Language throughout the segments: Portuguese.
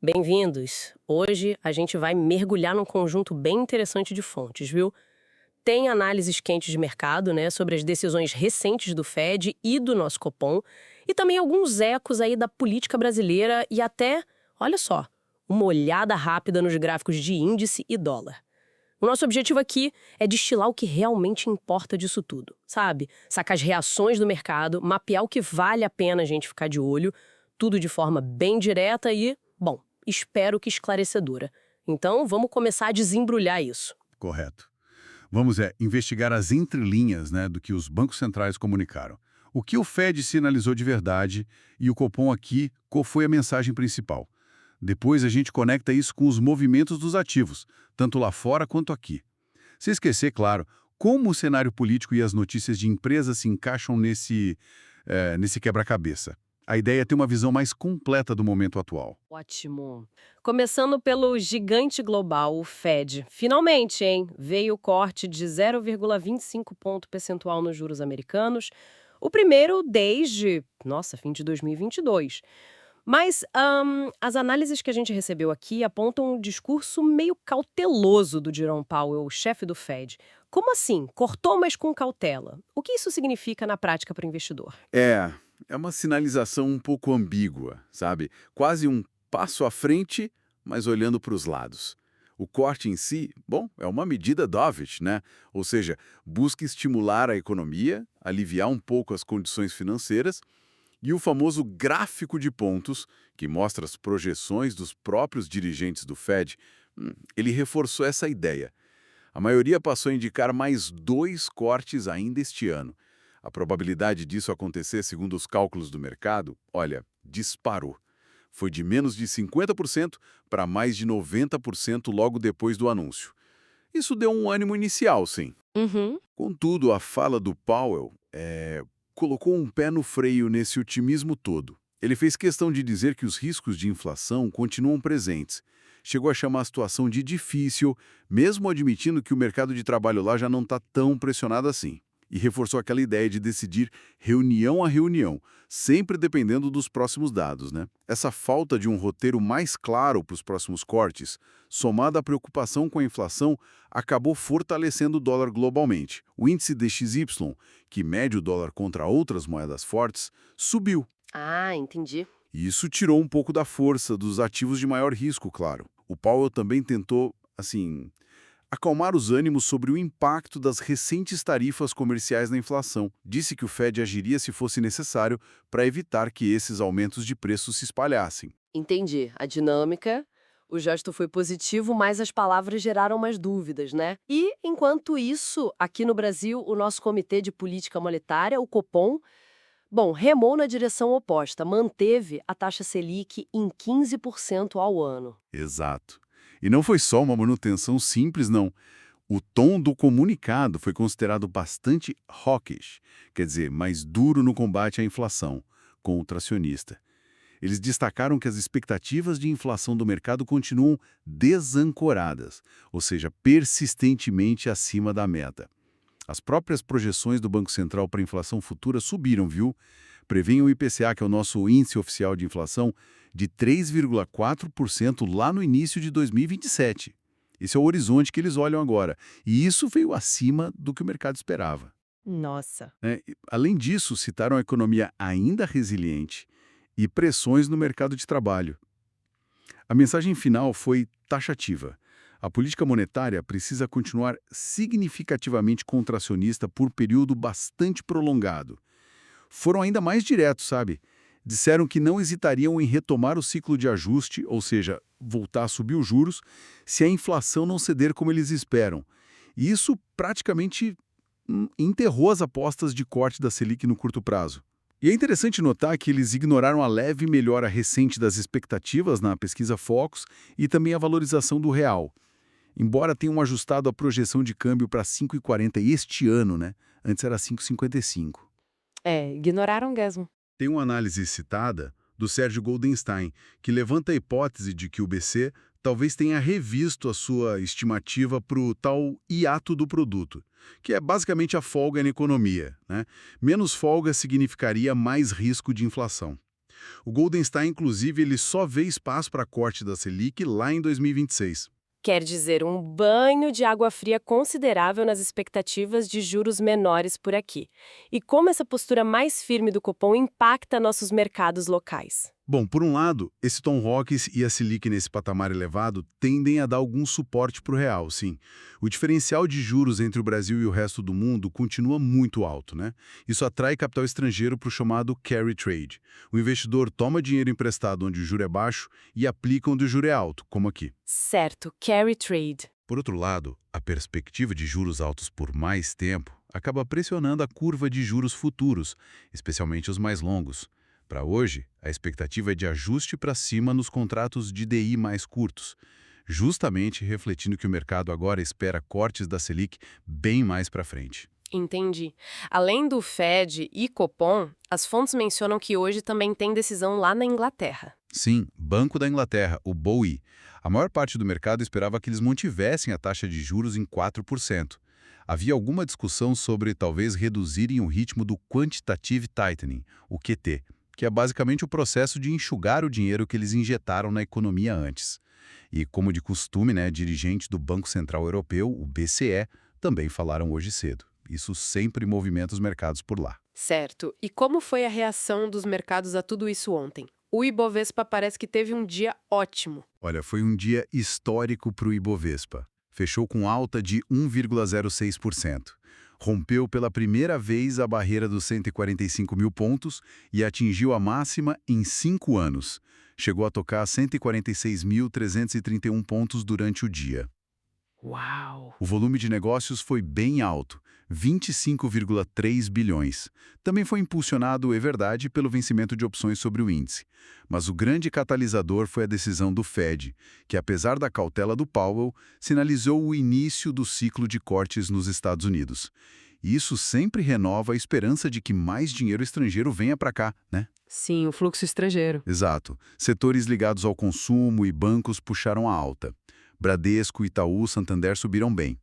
Bem-vindos! Hoje a gente vai mergulhar num conjunto bem interessante de fontes, viu? Tem análises quentes de mercado, né, sobre as decisões recentes do Fed e do nosso Copom, e também alguns ecos aí da política brasileira e até, olha só, uma olhada rápida nos gráficos de índice e dólar. O nosso objetivo aqui é destilar o que realmente importa disso tudo, sabe? Sacar as reações do mercado, mapear o que vale a pena a gente ficar de olho, tudo de forma bem direta e, bom, espero que esclarecedora. Então, vamos começar a desembrulhar isso. Correto. Vamos investigar as entrelinhas, né, do que os bancos centrais comunicaram. O que o Fed sinalizou de verdade e o Copom aqui, qual foi a mensagem principal. Depois a gente conecta isso com os movimentos dos ativos, tanto lá fora quanto aqui. Se esquecer, claro, como o cenário político e as notícias de empresas se encaixam nesse quebra-cabeça. A ideia é ter uma visão mais completa do momento atual. Ótimo. Começando pelo gigante global, o Fed. Finalmente, hein? Veio o corte de 0,25 ponto percentual nos juros americanos, o primeiro desde, nossa, fim de 2022. Mas as análises que a gente recebeu aqui apontam um discurso meio cauteloso do Jerome Powell, o chefe do Fed. Como assim? Cortou, mas com cautela. O que isso significa na prática para o investidor? É uma sinalização um pouco ambígua, sabe? Quase um passo à frente, mas olhando para os lados. O corte em si, bom, é uma medida dovish, né? Ou seja, busca estimular a economia, aliviar um pouco as condições financeiras, e o famoso gráfico de pontos, que mostra as projeções dos próprios dirigentes do Fed, ele reforçou essa ideia. A maioria passou a indicar mais 2 cortes ainda este ano. A probabilidade disso acontecer, segundo os cálculos do mercado, olha, disparou. Foi de menos de 50% para mais de 90% logo depois do anúncio. Isso deu um ânimo inicial, sim. Uhum. Contudo, a fala do Powell colocou um pé no freio nesse otimismo todo. Ele fez questão de dizer que os riscos de inflação continuam presentes. Chegou a chamar a situação de difícil, mesmo admitindo que o mercado de trabalho lá já não está tão pressionado assim. E reforçou aquela ideia de decidir reunião a reunião, sempre dependendo dos próximos dados, né? Essa falta de um roteiro mais claro para os próximos cortes, somada à preocupação com a inflação, acabou fortalecendo o dólar globalmente. O índice DXY, que mede o dólar contra outras moedas fortes, subiu. Ah, entendi. E isso tirou um pouco da força dos ativos de maior risco, claro. O Powell também tentou, acalmar os ânimos sobre o impacto das recentes tarifas comerciais na inflação. Disse que o Fed agiria se fosse necessário para evitar que esses aumentos de preços se espalhassem. Entendi. A dinâmica, o gesto foi positivo, mas as palavras geraram mais dúvidas, né? E, enquanto isso, aqui no Brasil, o nosso Comitê de Política Monetária, o Copom, bom, remou na direção oposta, manteve a taxa Selic em 15% ao ano. Exato. E não foi só uma manutenção simples, não. O tom do comunicado foi considerado bastante hawkish, quer dizer, mais duro no combate à inflação, contracionista. Eles destacaram que as expectativas de inflação do mercado continuam desancoradas, ou seja, persistentemente acima da meta. As próprias projeções do Banco Central para a inflação futura subiram, viu? Prevêem o IPCA, que é o nosso índice oficial de inflação, de 3,4% lá no início de 2027. Esse é o horizonte que eles olham agora. E isso veio acima do que o mercado esperava. Nossa. Além disso, citaram a economia ainda resiliente e pressões no mercado de trabalho. A mensagem final foi taxativa. A política monetária precisa continuar significativamente contracionista por período bastante prolongado. Foram ainda mais diretos, sabe? Disseram que não hesitariam em retomar o ciclo de ajuste, ou seja, voltar a subir os juros, se a inflação não ceder como eles esperam. E isso praticamente enterrou as apostas de corte da Selic no curto prazo. E é interessante notar que eles ignoraram a leve melhora recente das expectativas na pesquisa Focus e também a valorização do real. Embora tenham ajustado a projeção de câmbio para 5,40 este ano, né? Antes era 5,55. Ignoraram mesmo. Tem uma análise citada do Sérgio Goldenstein, que levanta a hipótese de que o BC talvez tenha revisto a sua estimativa para o tal hiato do produto, que é basicamente a folga na economia, né? Menos folga significaria mais risco de inflação. O Goldenstein, inclusive, ele só vê espaço para corte da Selic lá em 2026. Quer dizer, um banho de água fria considerável nas expectativas de juros menores por aqui. E como essa postura mais firme do Copom impacta nossos mercados locais? Bom, por um lado, esse tom rocks e a Selic nesse patamar elevado tendem a dar algum suporte para o real, sim. O diferencial de juros entre o Brasil e o resto do mundo continua muito alto, né? Isso atrai capital estrangeiro para o chamado carry trade. O investidor toma dinheiro emprestado onde o juro é baixo e aplica onde o juro é alto, como aqui. Certo, carry trade. Por outro lado, a perspectiva de juros altos por mais tempo acaba pressionando a curva de juros futuros, especialmente os mais longos. Para hoje, a expectativa é de ajuste para cima nos contratos de DI mais curtos, justamente refletindo que o mercado agora espera cortes da Selic bem mais para frente. Entendi. Além do Fed e Copom, as fontes mencionam que hoje também tem decisão lá na Inglaterra. Sim, Banco da Inglaterra, o BOE. A maior parte do mercado esperava que eles mantivessem a taxa de juros em 4%. Havia alguma discussão sobre talvez reduzirem o ritmo do Quantitative Tightening, o QT, que é basicamente o processo de enxugar o dinheiro que eles injetaram na economia antes. E, como de costume, dirigentes do Banco Central Europeu, o BCE, também falaram hoje cedo. Isso sempre movimenta os mercados por lá. Certo. E como foi a reação dos mercados a tudo isso ontem? O Ibovespa parece que teve um dia ótimo. Olha, foi um dia histórico para o Ibovespa. Fechou com alta de 1,06%. Rompeu pela primeira vez a barreira dos 145 mil pontos e atingiu a máxima em 5 anos. Chegou a tocar 146.331 pontos durante o dia. Uau! O volume de negócios foi bem alto, 25,3 bilhões. Também foi impulsionado, é verdade, pelo vencimento de opções sobre o índice. Mas o grande catalisador foi a decisão do Fed, que, apesar da cautela do Powell, sinalizou o início do ciclo de cortes nos Estados Unidos. E isso sempre renova a esperança de que mais dinheiro estrangeiro venha para cá, né? Sim, o fluxo estrangeiro. Exato. Setores ligados ao consumo e bancos puxaram a alta. Bradesco, Itaú, Santander subiram bem.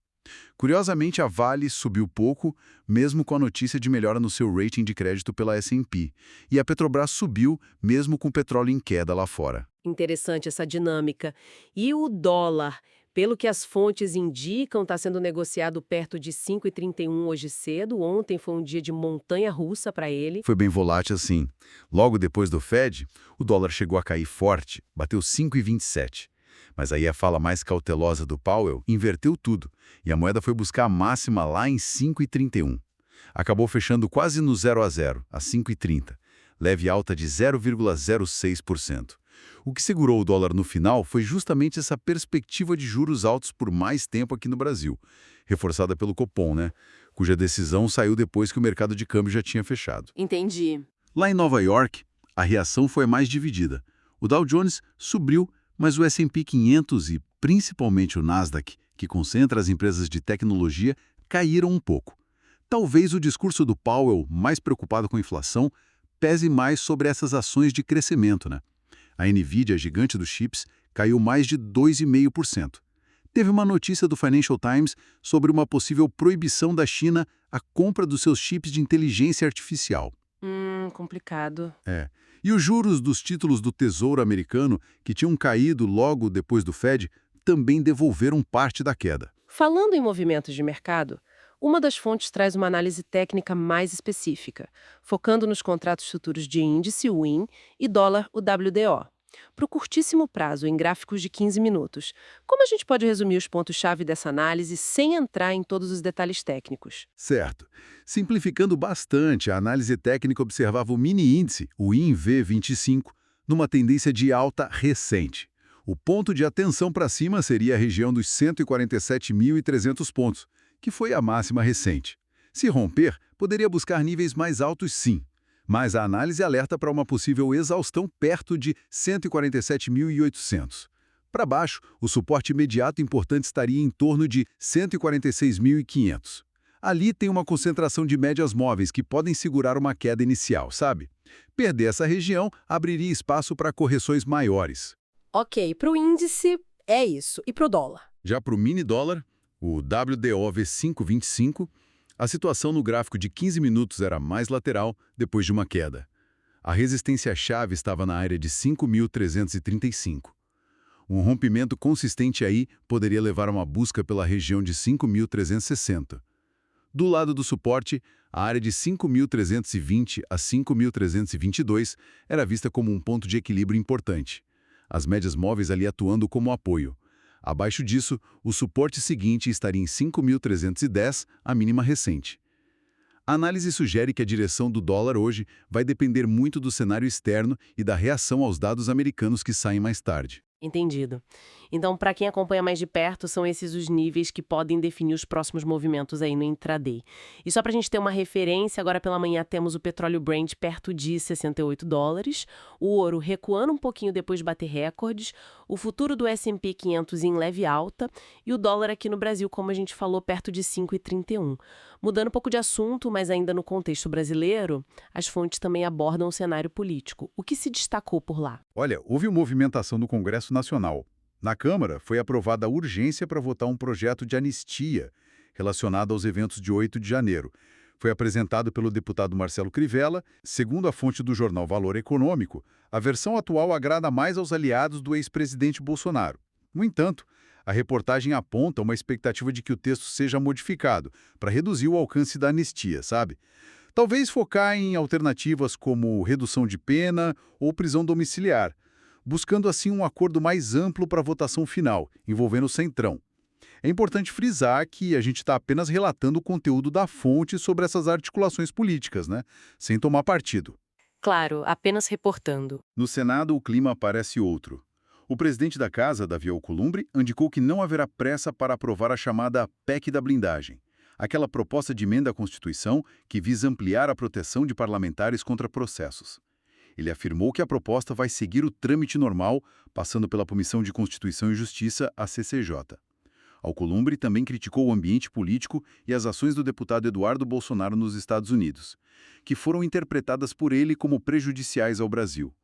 Curiosamente, a Vale subiu pouco, mesmo com a notícia de melhora no seu rating de crédito pela S&P. E a Petrobras subiu, mesmo com o petróleo em queda lá fora. Interessante essa dinâmica. E o dólar, pelo que as fontes indicam, está sendo negociado perto de 5,31 hoje cedo. Ontem foi um dia de montanha-russa para ele. Foi bem volátil assim. Logo depois do Fed, o dólar chegou a cair forte, bateu 5,27. Mas aí a fala mais cautelosa do Powell inverteu tudo, e a moeda foi buscar a máxima lá em 5,31. Acabou fechando quase no 0 a 0, a 5,30, leve alta de 0,06%. O que segurou o dólar no final foi justamente essa perspectiva de juros altos por mais tempo aqui no Brasil, reforçada pelo Copom, cuja decisão saiu depois que o mercado de câmbio já tinha fechado. Entendi. Lá em Nova York, a reação foi mais dividida. O Dow Jones subiu, mas o S&P 500 e principalmente o Nasdaq, que concentra as empresas de tecnologia, caíram um pouco. Talvez o discurso do Powell, mais preocupado com a inflação, pese mais sobre essas ações de crescimento. A Nvidia, gigante dos chips, caiu mais de 2,5%. Teve uma notícia do Financial Times sobre uma possível proibição da China à compra dos seus chips de inteligência artificial. Complicado. E os juros dos títulos do Tesouro americano, que tinham caído logo depois do Fed, também devolveram parte da queda. Falando em movimentos de mercado, uma das fontes traz uma análise técnica mais específica, focando nos contratos futuros de índice, o IN, e dólar, o WDO. Para o curtíssimo prazo, em gráficos de 15 minutos, como a gente pode resumir os pontos-chave dessa análise sem entrar em todos os detalhes técnicos? Certo. Simplificando bastante, a análise técnica observava o mini-índice, o INV25, numa tendência de alta recente. O ponto de atenção para cima seria a região dos 147.300 pontos, que foi a máxima recente. Se romper, poderia buscar níveis mais altos sim, mas a análise alerta para uma possível exaustão perto de 147.800. Para baixo, o suporte imediato importante estaria em torno de 146.500. Ali tem uma concentração de médias móveis que podem segurar uma queda inicial, sabe? Perder essa região abriria espaço para correções maiores. Ok, para o índice é isso. E para o dólar? Já para o mini dólar, o WDOV525, a situação no gráfico de 15 minutos era mais lateral depois de uma queda. A resistência-chave estava na área de 5.335. Um rompimento consistente aí poderia levar a uma busca pela região de 5.360. Do lado do suporte, a área de 5.320 a 5.322 era vista como um ponto de equilíbrio importante. As médias móveis ali atuando como apoio. Abaixo disso, o suporte seguinte estaria em 5.310, a mínima recente. A análise sugere que a direção do dólar hoje vai depender muito do cenário externo e da reação aos dados americanos que saem mais tarde. Entendido. Então, para quem acompanha mais de perto, são esses os níveis que podem definir os próximos movimentos aí no intraday. E só para a gente ter uma referência, agora pela manhã temos o petróleo Brent perto de $68, o ouro recuando um pouquinho depois de bater recordes, o futuro do S&P 500 em leve alta e o dólar aqui no Brasil, como a gente falou, perto de 5,31. Mudando um pouco de assunto, mas ainda no contexto brasileiro, as fontes também abordam o cenário político. O que se destacou por lá? Olha, houve uma movimentação no Congresso Nacional. Na Câmara, foi aprovada a urgência para votar um projeto de anistia relacionado aos eventos de 8 de janeiro. Foi apresentado pelo deputado Marcelo Crivella. Segundo a fonte do jornal Valor Econômico, a versão atual agrada mais aos aliados do ex-presidente Bolsonaro. No entanto, a reportagem aponta uma expectativa de que o texto seja modificado para reduzir o alcance da anistia, sabe? Talvez focar em alternativas como redução de pena ou prisão domiciliar, buscando assim um acordo mais amplo para a votação final, envolvendo o Centrão. É importante frisar que a gente está apenas relatando o conteúdo da fonte sobre essas articulações políticas, né? Sem tomar partido. Claro, apenas reportando. No Senado, o clima parece outro. O presidente da Casa, Davi Alcolumbre, indicou que não haverá pressa para aprovar a chamada PEC da blindagem, aquela proposta de emenda à Constituição que visa ampliar a proteção de parlamentares contra processos. Ele afirmou que a proposta vai seguir o trâmite normal, passando pela Comissão de Constituição e Justiça, a CCJ. Alcolumbre também criticou o ambiente político e as ações do deputado Eduardo Bolsonaro nos Estados Unidos, que foram interpretadas por ele como prejudiciais ao Brasil.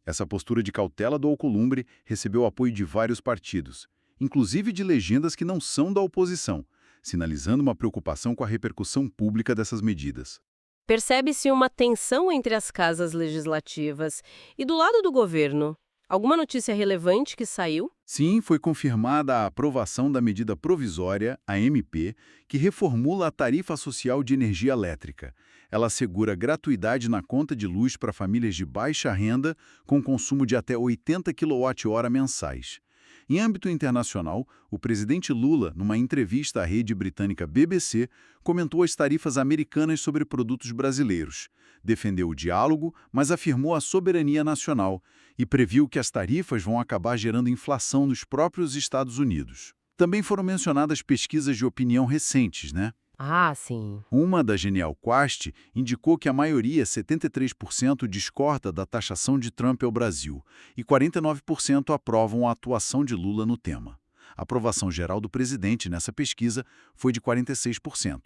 Essa postura de cautela do Alcolumbre recebeu apoio de vários partidos, inclusive de legendas que não são da oposição, sinalizando uma preocupação com a repercussão pública dessas medidas. Percebe-se uma tensão entre as casas legislativas e do lado do governo. Alguma notícia relevante que saiu? Sim, foi confirmada a aprovação da medida provisória, a MP, que reformula a tarifa social de energia elétrica. Ela assegura gratuidade na conta de luz para famílias de baixa renda com consumo de até 80 kWh mensais. Em âmbito internacional, o presidente Lula, numa entrevista à rede britânica BBC, comentou as tarifas americanas sobre produtos brasileiros. Defendeu o diálogo, mas afirmou a soberania nacional e previu que as tarifas vão acabar gerando inflação nos próprios Estados Unidos. Também foram mencionadas pesquisas de opinião recentes, né? Ah, sim. Uma da Genial Quast indicou que a maioria, 73%, discorda da taxação de Trump ao Brasil e 49% aprovam a atuação de Lula no tema. A aprovação geral do presidente nessa pesquisa foi de 46%.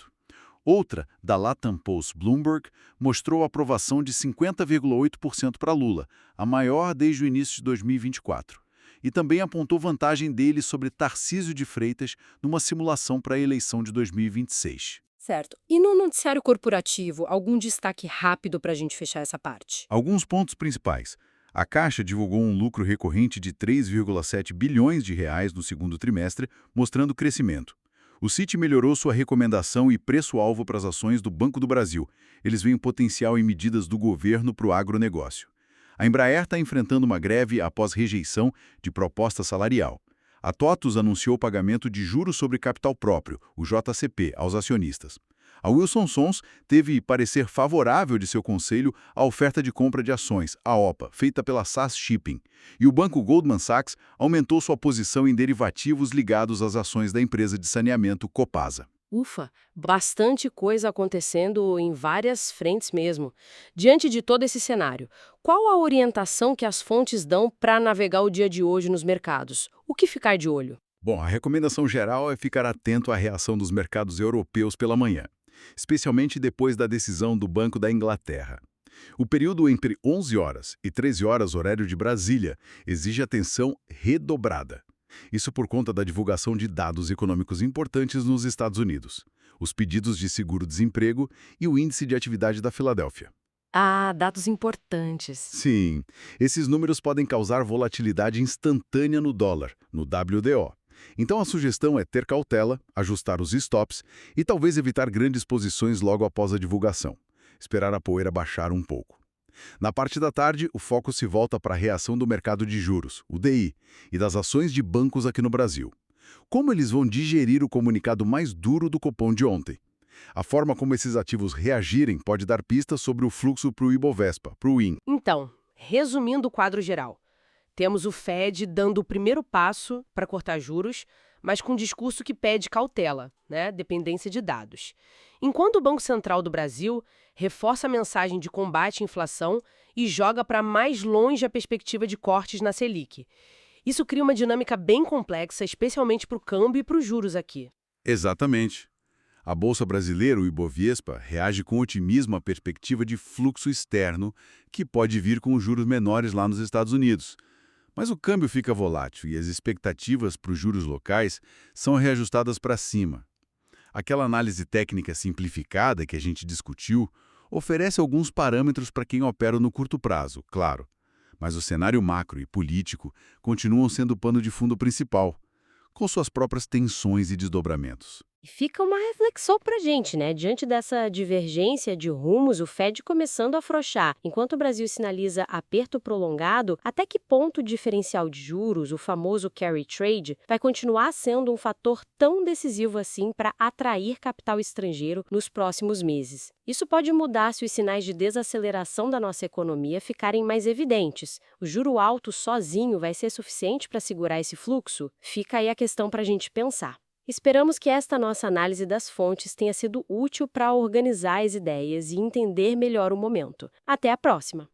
Outra, da Latam Post Bloomberg, mostrou a aprovação de 50,8% para Lula, a maior desde o início de 2024. E também apontou vantagem dele sobre Tarcísio de Freitas numa simulação para a eleição de 2026. Certo. E no noticiário corporativo, algum destaque rápido para a gente fechar essa parte? Alguns pontos principais. A Caixa divulgou um lucro recorrente de 3,7 bilhões de reais no segundo trimestre, mostrando crescimento. O Citi melhorou sua recomendação e preço-alvo para as ações do Banco do Brasil. Eles veem potencial em medidas do governo para o agronegócio. A Embraer está enfrentando uma greve após rejeição de proposta salarial. A TOTUS anunciou o pagamento de juros sobre capital próprio, o JCP, aos acionistas. A Wilson Sons teve parecer favorável de seu conselho à oferta de compra de ações, a OPA, feita pela SAS Shipping. E o banco Goldman Sachs aumentou sua posição em derivativos ligados às ações da empresa de saneamento Copasa. Ufa, bastante coisa acontecendo em várias frentes mesmo. Diante de todo esse cenário, qual a orientação que as fontes dão para navegar o dia de hoje nos mercados? O que ficar de olho? Bom, a recomendação geral é ficar atento à reação dos mercados europeus pela manhã, especialmente depois da decisão do Banco da Inglaterra. O período entre 11 horas e 13 horas, horário de Brasília, exige atenção redobrada. Isso por conta da divulgação de dados econômicos importantes nos Estados Unidos, os pedidos de seguro-desemprego e o índice de atividade da Filadélfia. Ah, dados importantes. Sim, esses números podem causar volatilidade instantânea no dólar, no WDO. Então a sugestão é ter cautela, ajustar os stops e talvez evitar grandes posições logo após a divulgação. Esperar a poeira baixar um pouco. Na parte da tarde, o foco se volta para a reação do mercado de juros, o DI, e das ações de bancos aqui no Brasil. Como eles vão digerir o comunicado mais duro do Copom de ontem? A forma como esses ativos reagirem pode dar pistas sobre o fluxo para o Ibovespa, para o IN. Então, resumindo o quadro geral, temos o Fed dando o primeiro passo para cortar juros, mas com um discurso que pede cautela, né? Dependência de dados. Enquanto o Banco Central do Brasil reforça a mensagem de combate à inflação e joga para mais longe a perspectiva de cortes na Selic. Isso cria uma dinâmica bem complexa, especialmente para o câmbio e para os juros aqui. Exatamente. A Bolsa Brasileira, o Ibovespa, reage com otimismo à perspectiva de fluxo externo que pode vir com os juros menores lá nos Estados Unidos. Mas o câmbio fica volátil e as expectativas para os juros locais são reajustadas para cima. Aquela análise técnica simplificada que a gente discutiu oferece alguns parâmetros para quem opera no curto prazo, claro. Mas o cenário macro e político continuam sendo o pano de fundo principal, com suas próprias tensões e desdobramentos. E fica uma reflexão pra gente, né? Diante dessa divergência de rumos, o Fed começando a afrouxar, enquanto o Brasil sinaliza aperto prolongado, até que ponto o diferencial de juros, o famoso carry trade, vai continuar sendo um fator tão decisivo assim para atrair capital estrangeiro nos próximos meses? Isso pode mudar se os sinais de desaceleração da nossa economia ficarem mais evidentes. O juro alto sozinho vai ser suficiente para segurar esse fluxo? Fica aí a questão para a gente pensar. Esperamos que esta nossa análise das fontes tenha sido útil para organizar as ideias e entender melhor o momento. Até a próxima!